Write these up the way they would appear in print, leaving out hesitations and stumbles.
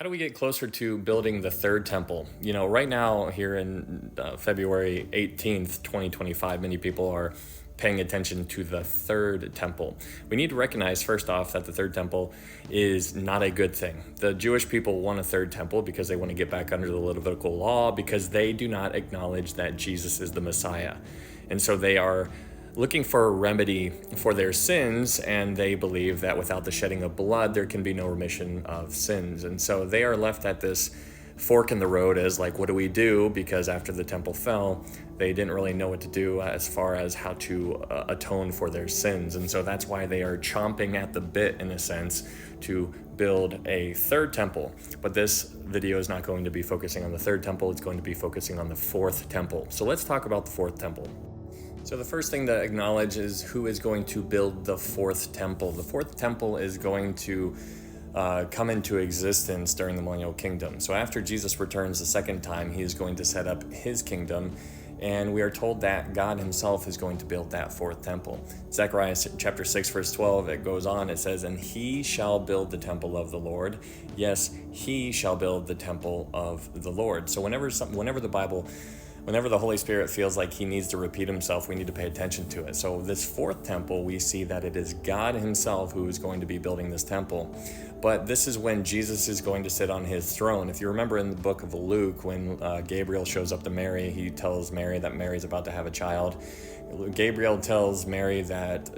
How do we get closer to building the third temple? Right now, here in February 18th, 2025, many people are paying attention to the third temple. We need to recognize, first off, that the third temple is not a good thing. The Jewish people want a third temple because they want to get back under the Levitical law, because they do not acknowledge that Jesus is the Messiah. And so they are looking for a remedy for their sins, and they believe that without the shedding of blood, there can be no remission of sins. And so they are left at this fork in the road as like, what do we do? Because after the temple fell, they didn't really know what to do as far as how to atone for their sins. And so that's why they are chomping at the bit, in a sense, to build a third temple. But this video is not going to be focusing on the third temple. It's going to be focusing on the fourth temple. So let's talk about the fourth temple. So the first thing to acknowledge is who is going to build the fourth temple. The fourth temple is going to come into existence during the millennial kingdom. So after Jesus returns the second time, he is going to set up his kingdom, and we are told that God himself is going to build that fourth temple. Zechariah chapter 6 verse 12, it goes on, it says, "And he shall build the temple of the Lord. Yes, he shall build the temple of the Lord." So whenever the Holy Spirit feels like he needs to repeat himself, we need to pay attention to it. So this fourth temple, we see that it is God himself who is going to be building this temple. But this is when Jesus is going to sit on his throne. If you remember in the book of Luke, when Gabriel shows up to Mary, he tells Mary that Mary's about to have a child. Gabriel tells Mary that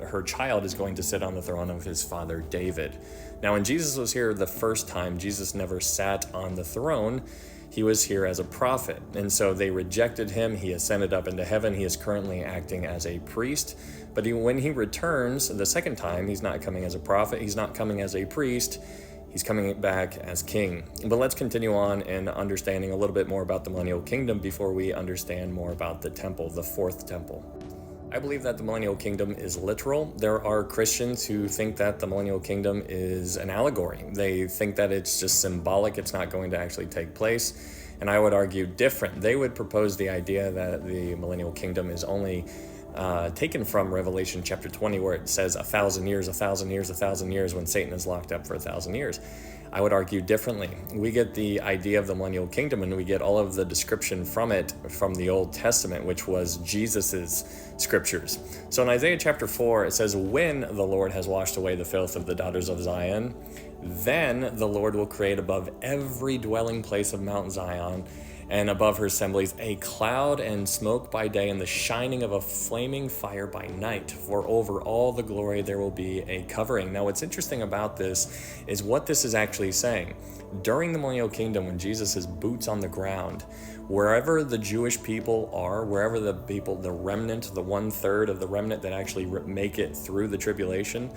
her child is going to sit on the throne of his father David. Now, when Jesus was here the first time, Jesus never sat on the throne. He was here as a prophet, and so they rejected him. He ascended up into heaven. He is currently acting as a priest, but when he returns the second time, he's not coming as a prophet. He's not coming as a priest. He's coming back as king. But let's continue on in understanding a little bit more about the millennial kingdom before we understand more about the temple, the fourth temple. I believe that the millennial kingdom is literal. There are Christians who think that the millennial kingdom is an allegory. They think that it's just symbolic, it's not going to actually take place. And I would argue different. They would propose the idea that the millennial kingdom is only taken from Revelation chapter 20, where it says 1,000 years, 1,000 years, 1,000 years, when Satan is locked up for 1,000 years. I would argue differently. We get the idea of the millennial kingdom, and we get all of the description from it from the Old Testament, which was Jesus's scriptures. So in Isaiah chapter 4, it says, "When the Lord has washed away the filth of the daughters of Zion, then the Lord will create above every dwelling place of Mount Zion and above her assemblies a cloud and smoke by day and the shining of a flaming fire by night. For over all the glory there will be a covering." Now, what's interesting about this is what this is actually saying. During the millennial kingdom, when Jesus is boots on the ground, wherever the Jewish people are, wherever the people, the remnant, the 1/3 of the remnant that actually make it through the tribulation,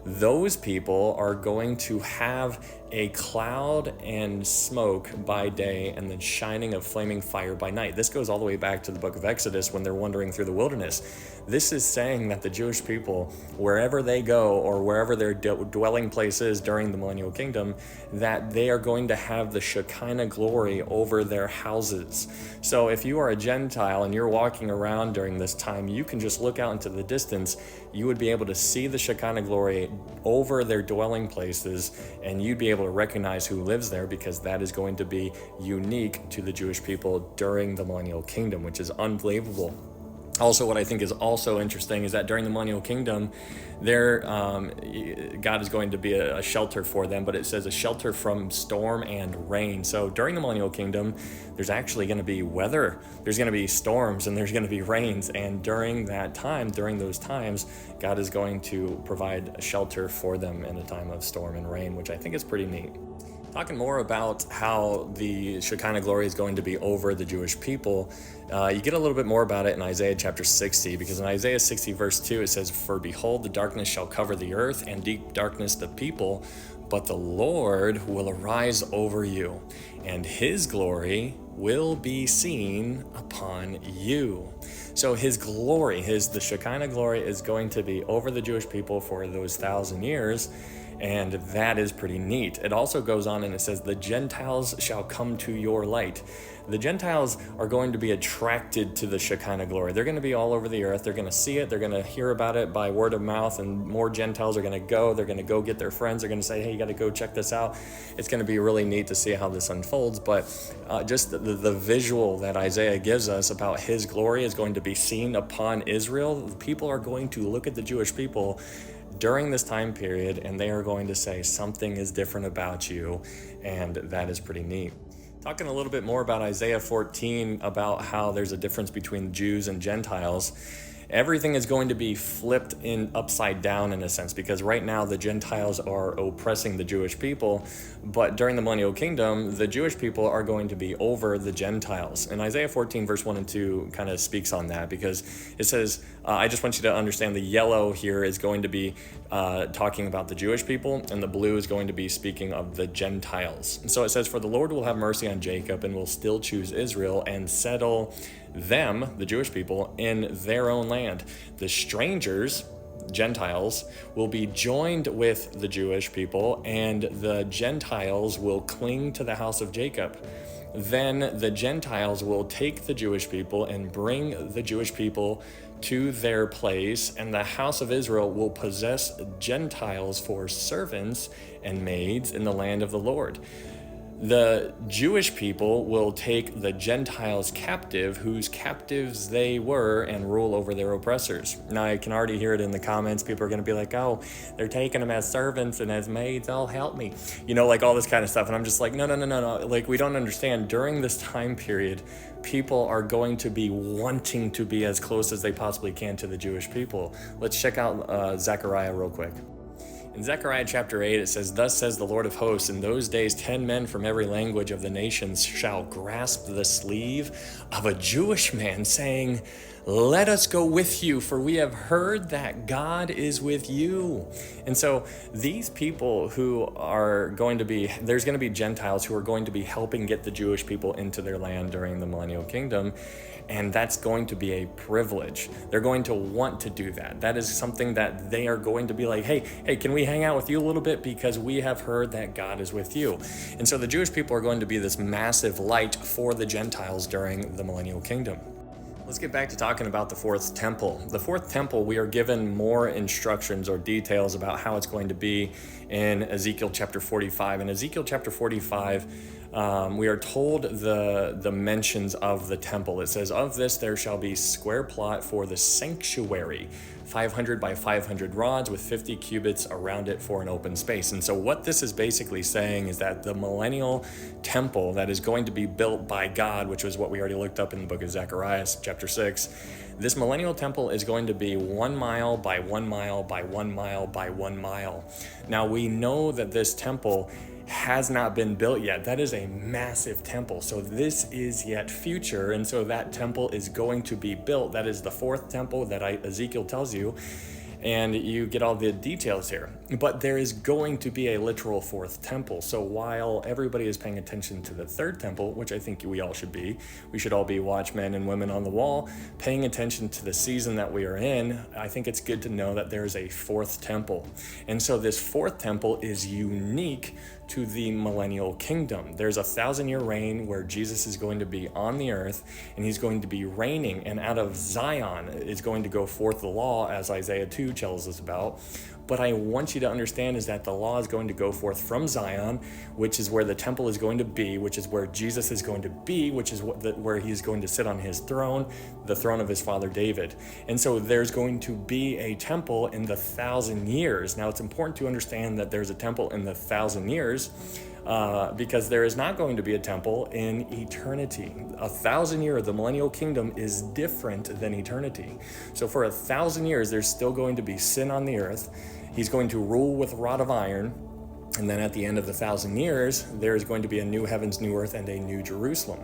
those people are going to have a cloud and smoke by day and then shining of flaming fire by night. This goes all the way back to the book of Exodus when they're wandering through the wilderness. This is saying that the Jewish people, wherever they go or wherever their dwelling place is during the millennial kingdom, that they are going to have the Shekinah glory over their houses. So if you are a Gentile and you're walking around during this time, you can just look out into the distance. You would be able to see the Shekinah glory over their dwelling places, and you'd be able to recognize who lives there, because that is going to be unique to the Jewish people during the millennial kingdom, which is unbelievable. Also, what I think is also interesting is that during the millennial kingdom, God is going to be a shelter for them, but it says a shelter from storm and rain. So during the millennial kingdom, there's actually going to be weather. There's going to be storms and there's going to be rains. And during those times, God is going to provide a shelter for them in a time of storm and rain, which I think is pretty neat. Talking more about how the Shekinah glory is going to be over the Jewish people, you get a little bit more about it in Isaiah chapter 60, because in Isaiah 60 verse 2 it says, "For behold, the darkness shall cover the earth, and deep darkness the people, but the Lord will arise over you, and his glory will be seen upon you." So his glory, the Shekinah glory, is going to be over the Jewish people for those 1,000 years. And that is pretty neat. It also goes on and it says, the Gentiles shall come to your light. The Gentiles are going to be attracted to the Shekinah glory. They're going to be all over the earth. They're going to see it. They're going to hear about it by word of mouth, and more Gentiles are going to go. They're going to go get their friends. They're going to say, hey, you got to go check this out. It's going to be really neat to see how this unfolds. But just the visual that Isaiah gives us about his glory is going to be seen upon Israel. People are going to look at the Jewish people during this time period, and they are going to say something is different about you, and that is pretty neat. Talking a little bit more about Isaiah 14, about how there's a difference between Jews and Gentiles. Everything is going to be flipped in upside down in a sense, because right now the Gentiles are oppressing the Jewish people, but during the millennial kingdom, the Jewish people are going to be over the Gentiles. And Isaiah 14 verse 1 and 2 kind of speaks on that, because it says, I just want you to understand the yellow here is going to be talking about the Jewish people, and the blue is going to be speaking of the Gentiles. And so it says, for the Lord will have mercy on Jacob and will still choose Israel and settle them, the Jewish people, in their own land. The strangers, Gentiles, will be joined with the Jewish people, and the Gentiles will cling to the house of Jacob. Then the Gentiles will take the Jewish people and bring the Jewish people to their place, and the house of Israel will possess Gentiles for servants and maids in the land of the Lord. The Jewish people will take the Gentiles captive, whose captives they were, and rule over their oppressors. Now, I can already hear it in the comments. People are going to be like, oh, they're taking them as servants and as maids. Oh, help me. Like all this kind of stuff. And I'm just like, no. Like, we don't understand. During this time period, people are going to be wanting to be as close as they possibly can to the Jewish people. Let's check out Zechariah real quick. In Zechariah chapter 8, it says, thus says the Lord of hosts, in those days 10 men from every language of the nations shall grasp the sleeve of a Jewish man, saying, let us go with you, for we have heard that God is with you. And so these people who are going to be, there's going to be Gentiles who are going to be helping get the Jewish people into their land during the millennial kingdom. And that's going to be a privilege. They're going to want to do that. That is something that they are going to be like, hey, can we hang out with you a little bit, because we have heard that God is with you. And so the Jewish people are going to be this massive light for the Gentiles during the millennial kingdom. Let's get back to talking about the fourth temple. The fourth temple, we are given more instructions or details about how it's going to be in Ezekiel chapter 45. In Ezekiel chapter 45, we are told the mentions of the temple. It says, of this there shall be square plot for the sanctuary, 500 by 500 rods with 50 cubits around it for an open space. And so what this is basically saying is that the millennial temple that is going to be built by God, which was what we already looked up in the book of Zechariah, chapter 6, this millennial temple is going to be 1 mile by 1 mile by 1 mile by 1 mile. Now we know that this temple has not been built yet. That is a massive temple. So this is yet future. And so that temple is going to be built. That is the fourth temple that Ezekiel tells you. And you get all the details here. But there is going to be a literal fourth temple. So while everybody is paying attention to the third temple, which I think we all should be, we should all be watchmen and women on the wall, paying attention to the season that we are in, I think it's good to know that there is a fourth temple. And so this fourth temple is unique to the millennial kingdom. There's a 1,000-year reign where Jesus is going to be on the earth, and he's going to be reigning, and out of Zion is going to go forth the law, as Isaiah 2 tells us about. But I want you to understand is that the law is going to go forth from Zion, which is where the temple is going to be, which is where Jesus is going to be, which is where he's going to sit on his throne, the throne of his father David. And so there's going to be a temple in the 1,000 years. Now it's important to understand that there's a temple in the 1,000 years, because there is not going to be a temple in eternity. 1,000 years, the millennial kingdom is different than eternity. So for 1,000 years, there's still going to be sin on the earth. He's going to rule with a rod of iron. And then at the end of the 1,000 years, there is going to be a new heavens, new earth, and a new Jerusalem.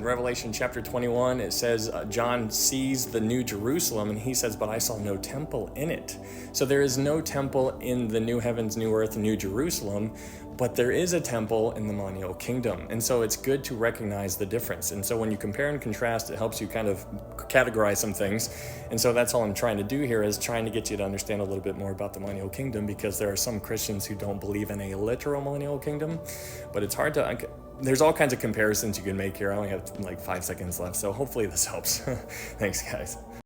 In Revelation chapter 21, it says John sees the new Jerusalem and he says, but I saw no temple in it. So there is no temple in the new heavens, new earth, new Jerusalem, but there is a temple in the millennial kingdom. And so it's good to recognize the difference. And so when you compare and contrast, it helps you kind of categorize some things. And so that's all I'm trying to do here, is trying to get you to understand a little bit more about the millennial kingdom, because there are some Christians who don't believe in a literal millennial kingdom, but it's hard to, there's all kinds of comparisons you can make here. I only have like 5 seconds left, so hopefully this helps. Thanks, guys.